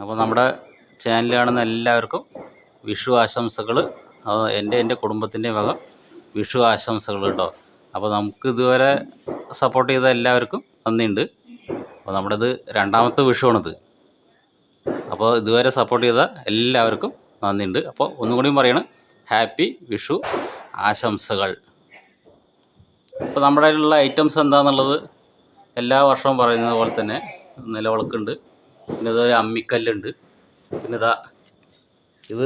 അപ്പോൾ നമ്മുടെ ചാനൽ കാണുന്ന എല്ലാവർക്കും വിഷു ആശംസകൾ. എൻ്റെ കുടുംബത്തിൻ്റെ വക വിഷു ആശംസകൾ കേട്ടോ. അപ്പോൾ നമുക്ക് ഇതുവരെ സപ്പോർട്ട് ചെയ്ത എല്ലാവർക്കും നന്ദിയുണ്ട്. അപ്പോൾ നമ്മുടേത് രണ്ടാമത്തെ വിഷുവാണിത്. അപ്പോൾ ഇതുവരെ സപ്പോർട്ട് ചെയ്ത എല്ലാവർക്കും നന്ദിയുണ്ട്. അപ്പോൾ ഒന്നുകൂടിയും പറയണം, ഹാപ്പി വിഷു ആശംസകൾ. ഇപ്പോൾ നമ്മുടെ കയ്യിലുള്ള ഐറ്റംസ് എന്താണെന്നുള്ളത് എല്ലാ വർഷവും പറയുന്നത് പോലെ തന്നെ നിലവിളക്കുണ്ട്, പിന്നെ ഇതൊരു അമ്മിക്കല്ലുണ്ട്, പിന്നെ ഇത്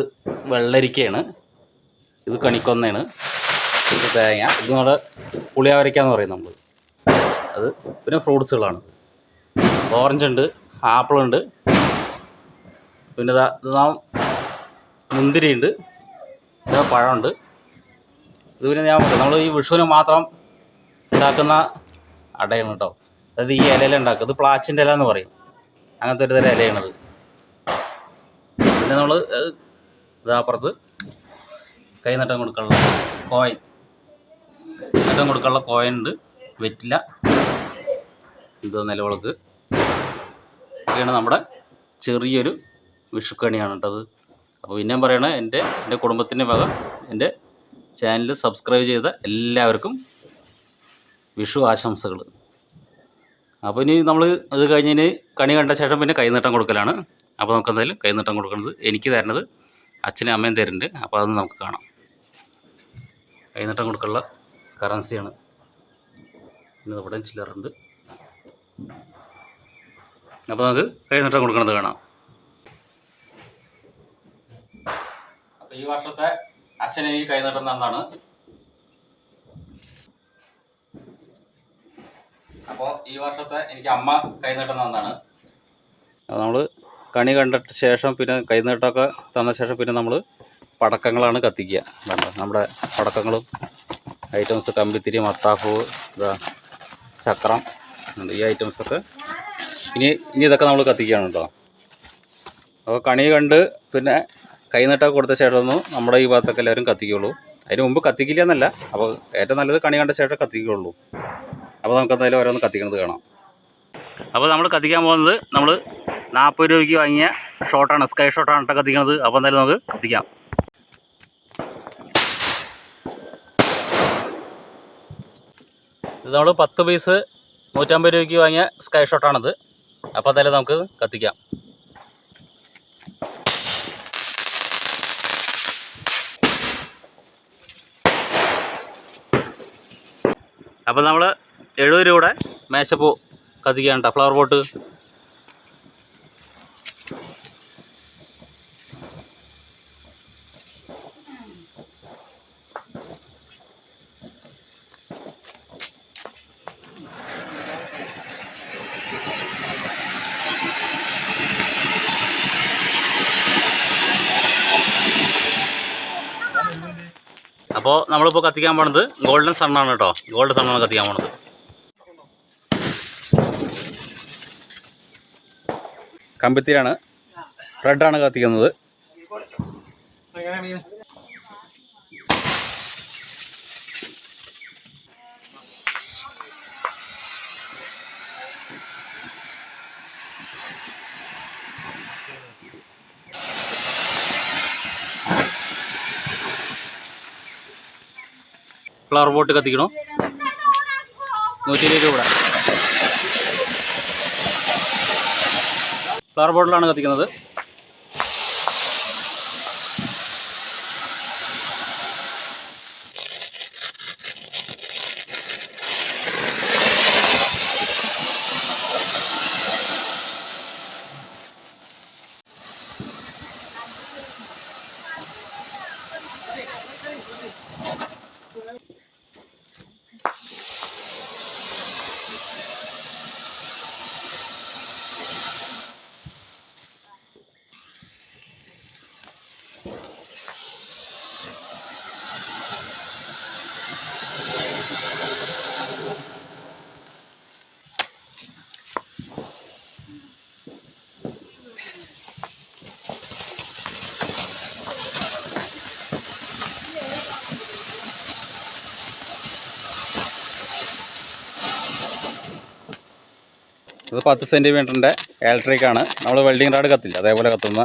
വെള്ളരിക്കയാണ്, ഇത് കണിക്കൊന്നയാണ്, ഇത് തേങ്ങ, ഇത് നമ്മുടെ പുളിയാവരയ്ക്കാന്ന് പറയും നമ്മൾ അത്, പിന്നെ ഫ്രൂട്ട്സുകളാണ്. ഓറഞ്ച് ഉണ്ട്, ആപ്പിളുണ്ട്, പിന്നെ ഇത് മുന്തിരിയുണ്ട്, ഇത് പഴമുണ്ട്. ഇത് പിന്നെ നമ്മൾ ഈ വിഷുവിന് മാത്രം ഉണ്ടാക്കുന്ന അടയാണ് കേട്ടോ. അതായത് ഈ ഇലയില ഉണ്ടാക്കുക, ഇത് പ്ലാച്ചിൻ്റെ ഇല എന്ന് പറയും, അങ്ങനത്തെ ഒരു തരം ഇലയാണത്. പിന്നെ നമ്മൾ ഇതപ്പുറത്ത് കൈനീട്ടം കൊടുക്കാനുള്ള കോയിൻ, നീട്ടം കൊടുക്കാനുള്ള കോയിൻ ഉണ്ട്, വെറ്റില, നിലവിളക്ക് ഒക്കെയാണ് നമ്മുടെ ചെറിയൊരു വിഷുക്കണിയാണ് കേട്ടത്. അപ്പോൾ പിന്നെയും പറയണേ, എൻ്റെ കുടുംബത്തിൻ്റെ വക എൻ്റെ ചാനൽ സബ്സ്ക്രൈബ് ചെയ്ത എല്ലാവർക്കും വിഷു ആശംസകൾ. അപ്പോൾ ഇനി നമ്മൾ അത് കഴിഞ്ഞതിന് കണി കണ്ട ശേഷം പിന്നെ കൈനീട്ടം കൊടുക്കലാണ്. അപ്പോൾ നമുക്ക് എന്തായാലും കൈനീട്ടം കൊടുക്കുന്നത് എനിക്ക് തരുന്നത് അച്ഛനും അമ്മയും തരുന്നുണ്ട്. അപ്പോൾ അതൊന്ന് നമുക്ക് കാണാം. കൈനീട്ടം കൊടുക്കാനുള്ള കറൻസിയാണ്. പിന്നെ ഇവിടെ ചില്ലറുണ്ട്. അപ്പോൾ നമുക്ക് കൈനീട്ടം കൊടുക്കുന്നത് കാണാം. അപ്പോൾ ഈ വർഷത്തെ അച്ഛനെ ഈ കൈനീട്ടം തന്നതാണ്. അപ്പോൾ ഈ വർഷത്തെ എനിക്ക് അമ്മ കൈനീട്ടം തന്നതാണ്. നമ്മൾ കണി കണ്ടിട്ട് ശേഷം പിന്നെ കൈനീട്ടമൊക്കെ തന്ന ശേഷം പിന്നെ നമ്മൾ പടക്കങ്ങളാണ് കത്തിക്കുക. നമ്മുടെ പടക്കങ്ങളും ഐറ്റംസ്, കമ്പിത്തിരി, മത്താപ്പൂ, ചക്രം, ഈ ഐറ്റംസൊക്കെ ഇനി ഇതൊക്കെ നമ്മൾ കത്തിക്കുകയാണ് കേട്ടോ. അപ്പോൾ കണി കണ്ട് പിന്നെ കൈനീട്ടമൊക്കെ കൊടുത്ത ശേഷമൊന്നും നമ്മുടെ ഈ ഭാഗത്തൊക്കെ എല്ലാവരും കത്തിക്കുള്ളൂ. അതിന് മുമ്പ് കത്തിക്കില്ല എന്നല്ല, അപ്പോൾ ഏറ്റവും നല്ലത് കണി കണ്ട ശേഷം കത്തിക്കുള്ളൂ. അപ്പോൾ നമുക്ക് എന്തായാലും ഓരോന്ന് കത്തിക്കുന്നത് കാണാം. അപ്പോൾ നമ്മൾ കത്തിക്കാൻ പോകുന്നത് നമ്മൾ 40 രൂപയ്ക്ക് വാങ്ങിയ ഷോട്ടാണ്, സ്കൈ ഷോട്ടാണ് കേട്ടോ കത്തിക്കുന്നത്. അപ്പോൾ എന്തായാലും നമുക്ക് കത്തിക്കാം. ഇത് നമ്മൾ 10 പീസ് 150 രൂപയ്ക്ക് വാങ്ങിയ സ്കൈ ഷോട്ടാണിത്. അപ്പോൾ എന്തായാലും നമുക്ക് കത്തിക്കാം. അപ്പോൾ നമ്മൾ 70 രൂപയുടെ മേശപ്പൂ കത്തിക്കുകയാണ് കേട്ടോ, ഫ്ലവർ പോട്ട്. അപ്പോൾ നമ്മളിപ്പോൾ കത്തിക്കാൻ പോണത് ഗോൾഡൻ സണ്ണാണ് കേട്ടോ. ഗോൾഡൻ സണ്ണാണ് കത്തിക്കാൻ പോണത്. കമ്പിത്തിരിയാണ്, റെഡാണ് കത്തിക്കുന്നത്. ഫ്ലവർ പോട്ട് കത്തിക്കണോ, 120 രൂപ. ഫ്ലവർ ബോട്ടിലാണ് കത്തിക്കുന്നത്. ഇത് 10 സെൻറ്റിമീറ്ററിൻ്റെ ഇലക്ട്രിക്കാണ്. നമ്മൾ വെൽഡിങ് റാഡ് കത്തില്ല, അതേപോലെ കത്തുന്ന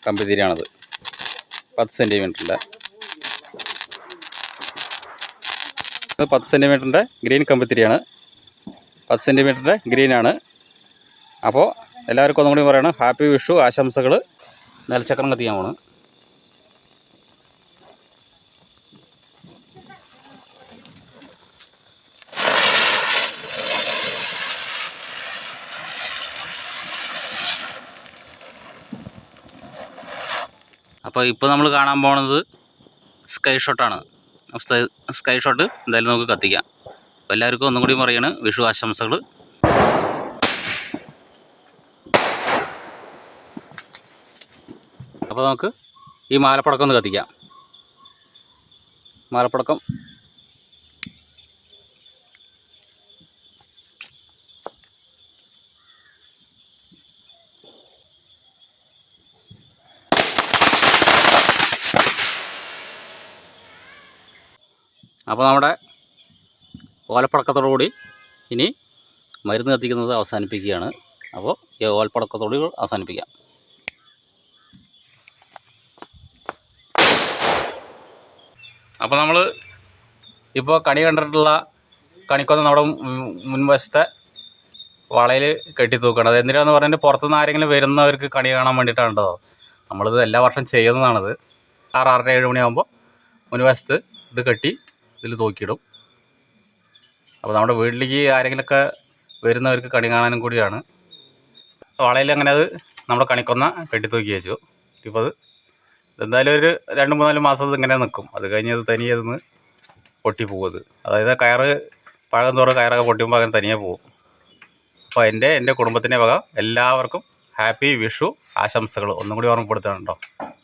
കമ്പിത്തിരിയാണത്. 10 സെൻറ്റിമീറ്ററിൻ്റെ 10 സെൻറ്റിമീറ്ററിൻ്റെ ഗ്രീൻ കമ്പിത്തിരിയാണ്. 10 സെൻറ്റിമീറ്ററിൻ്റെ ഗ്രീനാണ്. അപ്പോൾ എല്ലാവർക്കും ഒന്നും കൂടി പറയണം, ഹാപ്പി വിഷു ആശംസകൾ. നിലച്ചക്രം കത്തിക്കാൻ പോണ്. അപ്പോൾ ഇപ്പോൾ നമ്മൾ കാണാൻ പോകുന്നത് സ്കൈ ഷോട്ടാണ്. സ്കൈ ഷോട്ട് എന്തായാലും നമുക്ക് കത്തിക്കാം. അപ്പോൾ എല്ലാവർക്കും ഒന്നും കൂടി പറയാണ് വിഷു ആശംസകൾ. അപ്പോൾ നമുക്ക് ഈ മാലപ്പടക്കം ഒന്ന് കത്തിക്കാം. മാലപ്പടക്കം അപ്പോൾ നമ്മുടെ ഓലപ്പടക്കത്തോടു കൂടി ഇനി മരുന്ന് കത്തിക്കുന്നത് അവസാനിപ്പിക്കുകയാണ്. അപ്പോൾ ഈ ഓലപ്പടക്കത്തോട് അവസാനിപ്പിക്കാം. അപ്പോൾ നമ്മൾ ഇപ്പോൾ കണി കണ്ടിട്ടുള്ള കണിക്കൊന്ന നമ്മുടെ മുൻവശത്തെ വളയിൽ കെട്ടി തൂക്കണം. അത് എന്തിനാന്ന് പറഞ്ഞാൽ പുറത്തുനിന്ന് ആരെങ്കിലും വരുന്നവർക്ക് കണി കാണാൻ വേണ്ടിയിട്ടാണ് കേട്ടോ. നമ്മളിത് എല്ലാ വർഷം ചെയ്യുന്നതാണത്. 6, 6:30, 7 മണിയാകുമ്പോൾ മുൻവശത്ത് ഇത് കെട്ടി ഇതിൽ തൂക്കിയിടും. അപ്പോൾ നമ്മുടെ വീട്ടിലേക്ക് ആരെങ്കിലുമൊക്കെ വരുന്നവർക്ക് കണി കാണാനും കൂടിയാണ്. വളയിൽ അങ്ങനെ അത് നമ്മുടെ കണിക്കൊന്ന കെട്ടി തൂക്കി വെച്ചു. ഇപ്പോൾ അത് എന്തായാലും ഒരു 2-3-4 മാസം ഇങ്ങനെ നിൽക്കും. അത് കഴിഞ്ഞ് അത് തനിയെ അതിന്ന് പൊട്ടിപ്പോകും. അതായത് കയറ് പഴം തോറും കയറൊക്കെ പൊട്ടിക്കുമ്പോൾ അങ്ങനെ തനിയെ പോകും. അപ്പോൾ എൻ്റെ കുടുംബത്തിൻ്റെ വക എല്ലാവർക്കും ഹാപ്പി വിഷു ആശംസകൾ ഒന്നും കൂടി ഓർമ്മപ്പെടുത്തണം കേട്ടോ.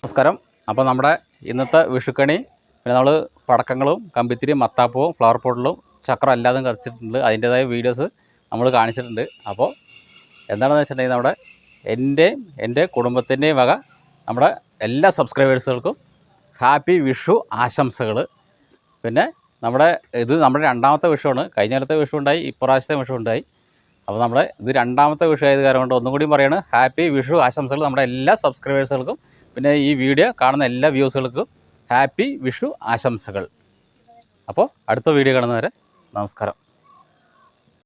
നമസ്കാരം. അപ്പോൾ നമ്മുടെ ഇന്നത്തെ വിഷുക്കണി പിന്നെ നമ്മൾ പടക്കങ്ങളും കമ്പിത്തിരിയും മത്താപ്പവും ഫ്ലവർ പോട്ടിലും ചക്രം എല്ലാതും കത്തിച്ചിട്ടുണ്ട്. അതിൻ്റേതായ വീഡിയോസ് നമ്മൾ കാണിച്ചിട്ടുണ്ട്. അപ്പോൾ എന്താണെന്ന് വെച്ചിട്ടുണ്ടെങ്കിൽ നമ്മുടെ എൻ്റെ കുടുംബത്തിൻ്റെയും വക നമ്മുടെ എല്ലാ സബ്സ്ക്രൈബേഴ്സുകൾക്കും ഹാപ്പി വിഷു ആശംസകൾ. പിന്നെ നമ്മുടെ രണ്ടാമത്തെ വിഷുവാണ്. കഴിഞ്ഞ കാലത്തെ വിഷു ഉണ്ടായി, ഇപ്രാവശ്യത്തെ വിഷു ഉണ്ടായി. അപ്പോൾ നമ്മുടെ ഇത് രണ്ടാമത്തെ വിഷു ആയത് കാരണം കൊണ്ട് ഒന്നും കൂടി പറയാണ് ഹാപ്പി വിഷു ആശംസകൾ നമ്മുടെ എല്ലാ സബ്സ്ക്രൈബേഴ്സുകൾക്കും. പിന്നെ ഈ വീഡിയോ കാണുന്ന എല്ലാ വ്യൂസുകൾക്കും ഹാപ്പി വിഷു ആശംസകൾ. അപ്പോൾ അടുത്ത വീഡിയോ കാണുന്നവരെ നമസ്കാരം.